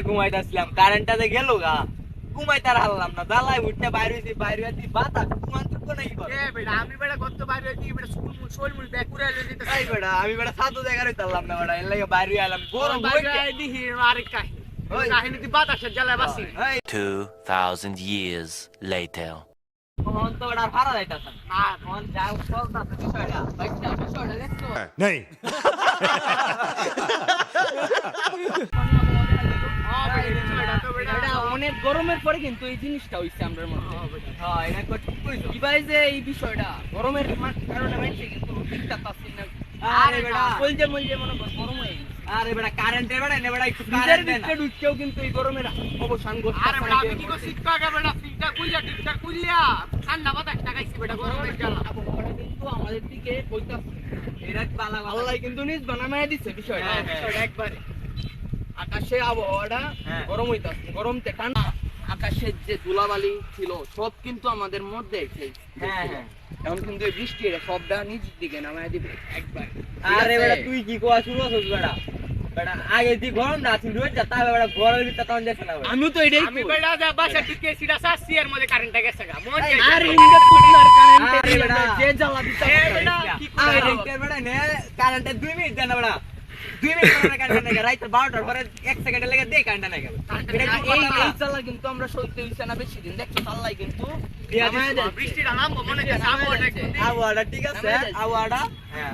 ঘুমাইতেছিলাম, কারেন্টটা যে গেল গা, ঘুমাইতে আর হারলাম না, জ্বালায় উঠতে বাইরে হইছি, বাইরে হইছি বাতাস ঘুমান তো নাকি বল। আমি বেটা কত বাইরে হইছি বেটা স্কুল মুল শোল মুল ব্যাক করে আইলো দিতে এই বেটা আমি বেটা সাতো জায়গা রইতাম না বেটা, এর লাগি বাইরে আইলাম গরম বাইরে হইছে। আই দিহি আরে কাহিনী দি বাতাসের জ্বালায় বাসি 2000 years later. তখন তো বেটা ভাড়া যাইতাছ না, তখন যা চলতাছে বিষয়টা, বিষয়টা দেখছো नहीं এটা অনেক গরমের পরে কিন্তু এই জিনিসটা হইছে আমাদের মধ্যে। হ্যাঁ এটা ঠিক কইছো। কি ভাই যে এই বিষয়টা গরমের কারণে মানুষে কিন্তু ঠিকঠাক পাচ্ছি না। আরে বেটা বলছে মনে কর গরম হয়ে গেছে। আরে বেটা কারেন্টের বেটা নে বেটা একটু ফ্রিজের কারেন্ট দেন ভিতরে ঢুকতেও কিন্তু এই গরমের অবসান করতে আরে বেটা আমি কি করছি একটু আগে বেটা ফ্রিজটা খুললা টিপটা খুললা ঠান্ডা বাতাস টাকাইছি বেটা গরমের জ্বালা আবহাওয়াটা কিন্তু আমাদের দিকে বইতাছে। এরা বালা আল্লাহ কিন্তু নিজ বানামায় দিছে বিষয়টা। হ্যাঁ, হ্যাঁ। বিষয়টা একবারে আকাশে আবহাওয়াটা হ্যাঁ। গরম হইতাছে, গরম থেকে ঠান্ডা। আকাশের যে ধুলাবালি ছিল সব কিন্তু আমাদের মধ্যে হ্যাঁ হ্যাঁ। এখন কিন্তু এই বৃষ্টি এটা সবটা নিচের দিকে নামায় দিবে একবার। আরে বেটা তুই কি কোয়া শুরু করছিস বেটা, বেটা আগে দি গরম না তুই রোজ যা, তাহলে বেটা ঘরের ভিতরে তখন যাচ্ছে না বেটা। আমিও তো এটাই আমি কই। বেটা যা বাসা টিকে সিধা সাসি এর মধ্যে কারেন্টটা গেছে গা মন এই, আরে ইন্ডা কুটনার কারেন্টে আরে বেটা। যে জ্বালা দিতে এ বেটা কি আরে করে রেক্টের বেটা নে কারেন্টে 2 মিনিট দেন না বেটা, 2 মিনিট পরে কারেন্ট না রাইতে 12টার পরে 1 সেকেন্ড লেগে দেই কারেন্ট না গেল। এটা কি এই কথা এই না? জ্বালা কিন্তু আমরা সইতে হইছে না বেশি দিন, দেখছো আল্লাহ কিন্তু দিয়া দিছে। নামায় দেয়। বৃষ্টিটা নামবো মনে হচ্ছে আবহাওয়াটা একটু আবহাওয়াটা ঠিক আছে, নামায় দেয়। আবহাওয়াটা হ্যাঁ